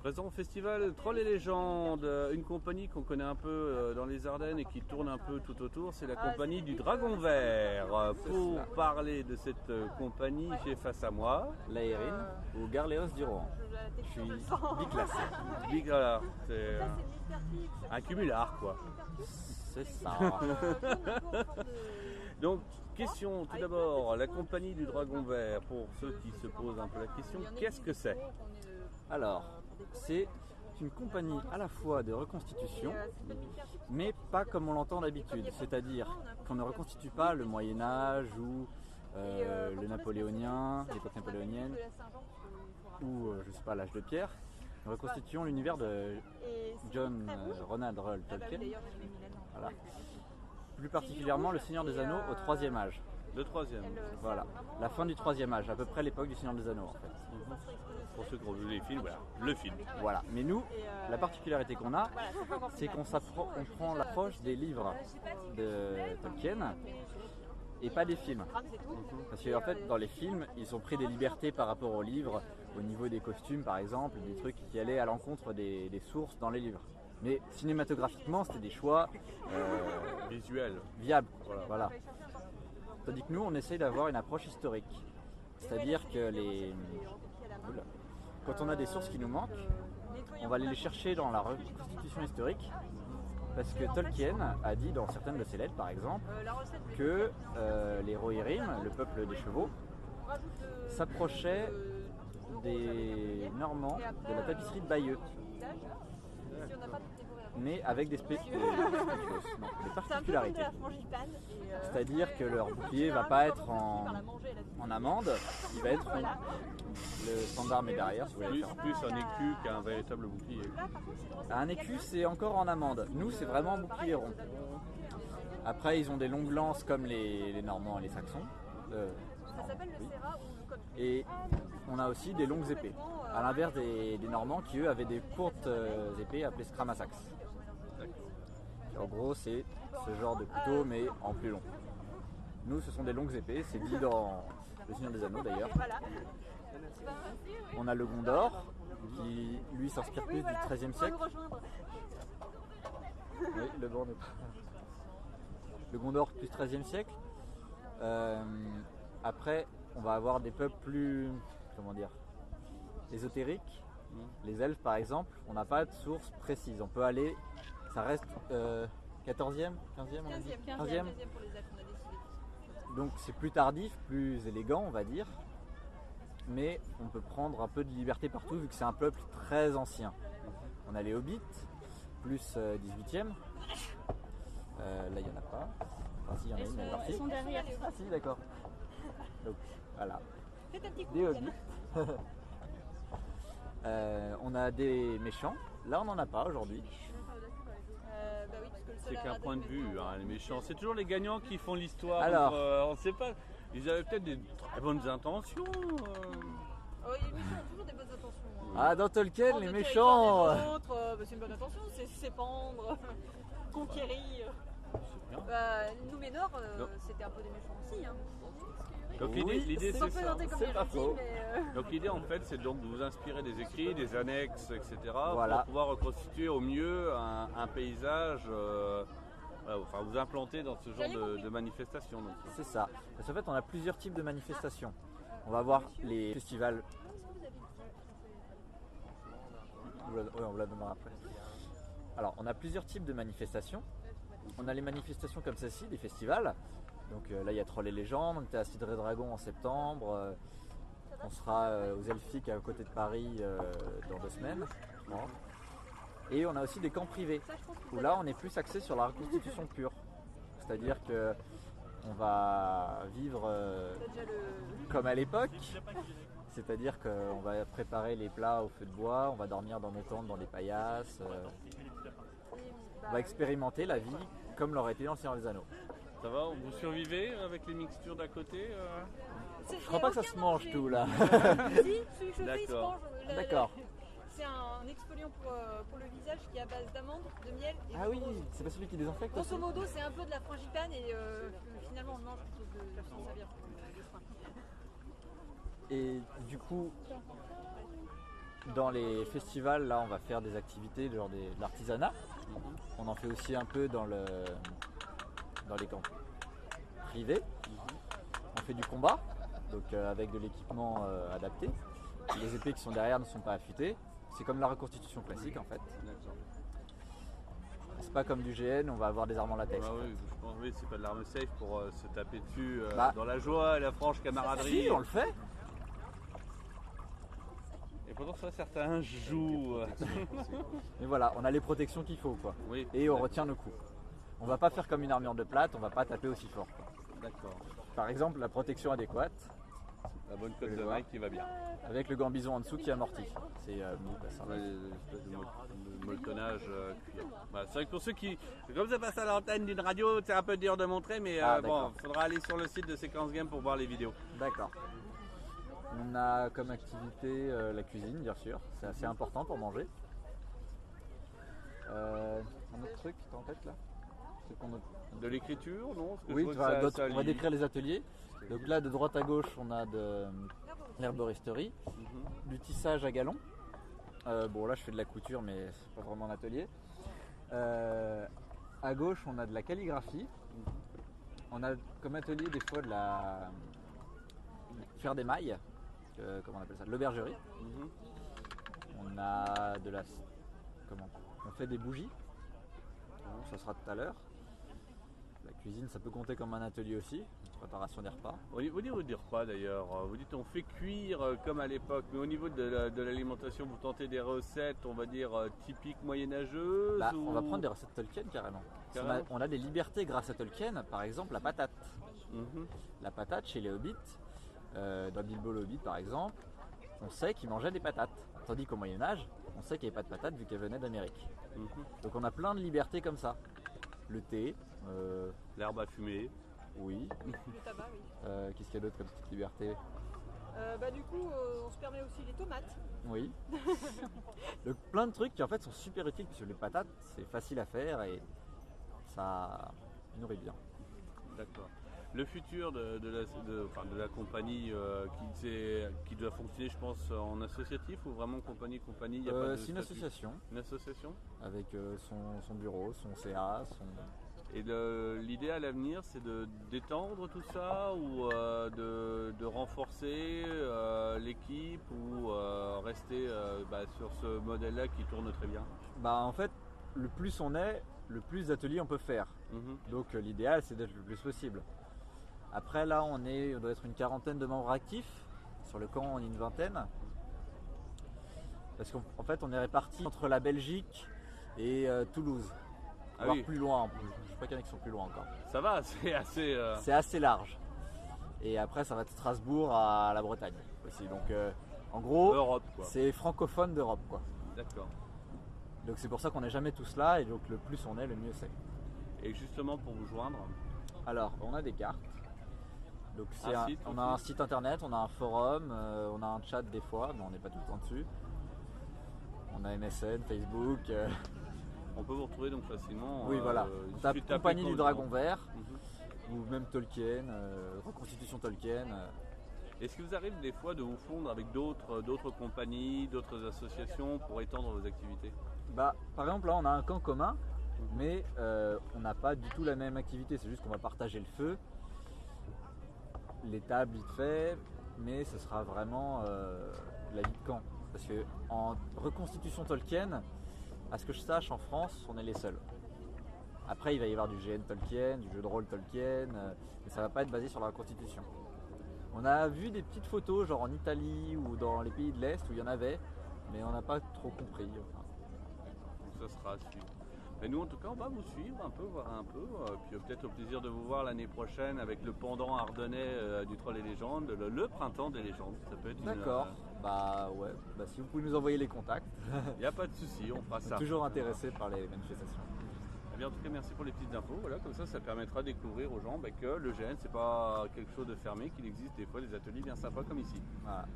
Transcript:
Présent au festival Trolls et légendes, une compagnie qu'on connaît un peu dans les Ardennes et qui tourne un peu tout autour, c'est la compagnie du Dragon Vert. Pour parler de cette compagnie, j'ai face à moi Laérine ou Garléos du Rohan. Je suis biclassé. Voilà, c'est un cumulard quoi. C'est ça. Donc, question tout d'abord, la compagnie du Dragon Vert, pour ceux qui se posent un peu la question, qu'est-ce que c'est? Alors, c'est une compagnie à la fois de reconstitution, mais pas comme on l'entend d'habitude. C'est-à-dire qu'on ne reconstitue pas le Moyen-Âge ou le napoléonien, l'époque napoléonienne, ou je sais pas, l'âge de pierre. Nous reconstituons l'univers de John Ronald Reuel Tolkien. Voilà. Plus particulièrement le Seigneur des Anneaux au troisième âge. Le troisième. Voilà, la fin du troisième âge, à peu près l'époque du Seigneur des Anneaux en fait. Pour ceux qui ont vu les films, voilà, le film. Voilà, mais nous, la particularité qu'on a, c'est qu'on prend l'approche des livres de Tolkien et pas des films. Parce qu'en fait, dans les films, ils ont pris des libertés par rapport aux livres, au niveau des costumes par exemple, des trucs qui allaient à l'encontre des sources dans les livres. Mais cinématographiquement, c'était des choix visuels, viables. Voilà. Tandis que nous, on essaye d'avoir une approche historique. C'est-à-dire que quand on a des sources qui nous manquent, on va aller les chercher dans la reconstitution historique. Parce que Tolkien a dit dans certaines de ses lettres, par exemple, que les Rohirrim, le peuple des chevaux, s'approchaient des Normands de la tapisserie de Bayeux. Mais avec des particularités. C'est-à-dire que leur bouclier ne va pas être en amande, il va être rond. Le standard met derrière. Si vous voulez plus un écu qu'un véritable bouclier. Un écu, c'est encore en amande. Nous, c'est vraiment bouclier rond. Après, ils ont des longues lances comme les Normands et les Saxons. Oui. Et on a aussi des longues épées. À l'inverse des Normands qui, eux, avaient des courtes épées appelées scramasax. En gros, c'est ce genre de couteau, mais en plus long. Nous, ce sont des longues épées. C'est dit dans Le Seigneur des Anneaux, d'ailleurs. On a le Gondor, qui, lui, s'inspire plus du XIIIe siècle. Oui, le bord n'est pas... Le Gondor plus XIIIe siècle. Après, on va avoir des peuples plus... comment dire, ésotériques. Les elfes, par exemple, on n'a pas de source précise. On peut aller... Ça reste 14e, 15e, on a dit 15e pour les elfes, on a décidé. Donc c'est plus tardif, plus élégant, on va dire. Mais on peut prendre un peu de liberté partout vu que c'est un peuple très ancien. On a les hobbits, plus 18e. Là, il n'y en a pas. Enfin, si, il y en a une, mais ils sont derrière. Ah si, d'accord. Donc, voilà. Des hobbits. On a des méchants. Là, on n'en a pas aujourd'hui. C'est qu'un point de vue, hein, les méchants. C'est toujours les gagnants qui font l'histoire. Alors, on ne sait pas. Ils avaient peut-être des très bonnes intentions. Les méchants ont toujours des bonnes intentions. Ah, dans Tolkien, les méchants. C'est une bonne intention, c'est s'épandre, conquérir. Númenor, c'était un peu des méchants aussi. Hein. Donc oui, l'idée c'est ça. C'est pas faux. Donc l'idée en fait c'est donc de vous inspirer des écrits, des annexes, etc. Voilà. Pour pouvoir reconstituer au mieux un paysage, enfin vous implanter dans ce genre de manifestation. C'est ça. Parce qu'en fait on a plusieurs types de manifestations. On va avoir les festivals. Oui, on vous la donnera après. Alors on a plusieurs types de manifestations. On a les manifestations comme celle-ci, des festivals. Donc là il y a Trolls et légendes, on était à Cidre et Dragon en septembre, on sera aux Elfiques à côté de Paris dans 2 semaines. Et on a aussi des camps privés, où là on est plus axé sur la reconstitution pure. C'est-à-dire que on va vivre comme à l'époque, c'est-à-dire qu'on va préparer les plats au feu de bois, on va dormir dans nos tentes, dans des paillasses, on va expérimenter la vie comme l'aurait été dans le Seigneur des Anneaux. Ça va, vous survivez avec les mixtures d'à côté Je crois pas que ça se mange tout là. Si, celui que je fais, il se mange. D'accord. C'est un exfoliant pour le visage qui est à base d'amandes, de miel et Ah de oui, rose. c'est pas celui qui désinfecte aussi. Grosso modo, c'est un peu de la frangipane et finalement on le mange plutôt que de s'en servir pour le soin. Et du coup, dans les festivals, là, on va faire des activités genre de l'artisanat. On en fait aussi un peu dans les camps privés. On fait du combat, donc avec de l'équipement adapté. Les épées qui sont derrière ne sont pas affûtées. C'est comme la reconstitution classique en fait. C'est pas comme du GN, on va avoir des armes en latex. Oui, je pense que c'est pas de l'arme safe pour se taper dessus Dans la joie et la franche camaraderie. Si, on le fait. Et pourtant ça, certains jouent. Mais voilà, on a les protections qu'il faut quoi. Oui, et on retient nos coups. On va pas faire comme une armure de plate, on va pas taper aussi fort. Quoi. D'accord. Par exemple, la protection adéquate. La bonne cote de maille qui va bien. Avec le gambison en dessous qui amortit. C'est mou, ça. L'espèce de molletonnage cuir. Voilà, c'est vrai que pour ceux qui. Comme ça passe à l'antenne d'une radio, c'est un peu dur de montrer, mais bon, il faudra aller sur le site de Séquence Game pour voir les vidéos. D'accord. On a comme activité la cuisine, bien sûr. C'est assez important pour manger. Un autre truc, t'as en tête là? De l'écriture, non? Oui, on va décrire les ateliers. Donc là, de droite à gauche, on a de l'herboristerie, du tissage à galon. Bon, là, je fais de la couture, mais c'est pas vraiment un atelier. À gauche, on a de la calligraphie. On a comme atelier des fois faire des mailles, comment on appelle ça, de l'aubergerie. On a de la, on fait des bougies. Ça sera tout à l'heure. La cuisine, ça peut compter comme un atelier aussi, préparation des repas. Au niveau des repas d'ailleurs, vous dites on fait cuire comme à l'époque, mais au niveau de l'alimentation, vous tentez des recettes, on va dire typiques moyenâgeuses On va prendre des recettes Tolkien carrément. On a des libertés grâce à Tolkien, par exemple la patate. La patate chez les hobbits, dans Bilbo le Hobbit par exemple, on sait qu'ils mangeaient des patates. Tandis qu'au Moyen-Âge, on sait qu'il n'y avait pas de patates vu qu'elles venaient d'Amérique. Donc on a plein de libertés comme ça. Le thé, l'herbe à fumer. Oui. Le tabac, oui. Qu'est-ce qu'il y a d'autre comme petite liberté? Du coup, on se permet aussi les tomates. Oui. Donc, plein de trucs qui en fait sont super utiles puisque les patates c'est facile à faire et ça nourrit bien. D'accord. Le futur de la compagnie qui doit fonctionner, je pense, en associatif ou vraiment compagnie il y a pas de c'est une association. Une association avec son bureau, son CA, Et l'idée à l'avenir, c'est d'étendre tout ça ou de renforcer l'équipe ou rester sur ce modèle-là qui tourne très bien? En fait, le plus on est, le plus d'ateliers on peut faire. Donc l'idéal, c'est d'être le plus possible. Après là, on doit être une quarantaine de membres actifs. Sur le camp, on est une vingtaine. Parce qu'en fait, on est répartis entre la Belgique et Toulouse. Voire plus loin en plus. Je crois qu'il y en a qui sont plus loin encore. Ça va, c'est assez... C'est assez large. Et après, ça va de Strasbourg à la Bretagne aussi. Donc en gros, Europe, c'est francophone d'Europe, quoi. D'accord. Donc c'est pour ça qu'on n'est jamais tous là. Et donc le plus on est, le mieux c'est. Et justement, pour vous joindre? Alors, on a des cartes. Donc on a un site internet, on a un forum, on a un chat des fois, mais on n'est pas tout le temps dessus. On a MSN, Facebook. On peut vous retrouver donc facilement. Oui, voilà. On tape Compagnie du Dragon Vert, ou même Tolkien, reconstitution Tolkien. Est-ce que vous arrive des fois de vous fondre avec d'autres compagnies, d'autres associations pour étendre vos activités? Par exemple, là, on a un camp commun, mais on n'a pas du tout la même activité. C'est juste qu'on va partager le feu. Les tables vite fait, mais ce sera vraiment la vie de camp. Parce que en reconstitution Tolkien, à ce que je sache, en France, on est les seuls. Après, il va y avoir du GN Tolkien, du jeu de rôle Tolkien, mais ça va pas être basé sur la reconstitution. On a vu des petites photos, genre en Italie ou dans les pays de l'Est où il y en avait, mais on n'a pas trop compris. Ça sera à suivre. Mais nous, en tout cas, on va vous suivre un peu, voir un peu, puis peut-être au plaisir de vous voir l'année prochaine avec le pendant ardennais du Troll et Légendes, le printemps des légendes. Ça peut être D'accord. Si vous pouvez nous envoyer les contacts. Il n'y a pas de souci, on fera ça. Toujours intéressé par les manifestations. Eh bien, en tout cas, merci pour les petites infos. Voilà, comme ça permettra de découvrir aux gens que le GN, c'est pas quelque chose de fermé, qu'il existe des fois des ateliers bien sympas comme ici. Voilà.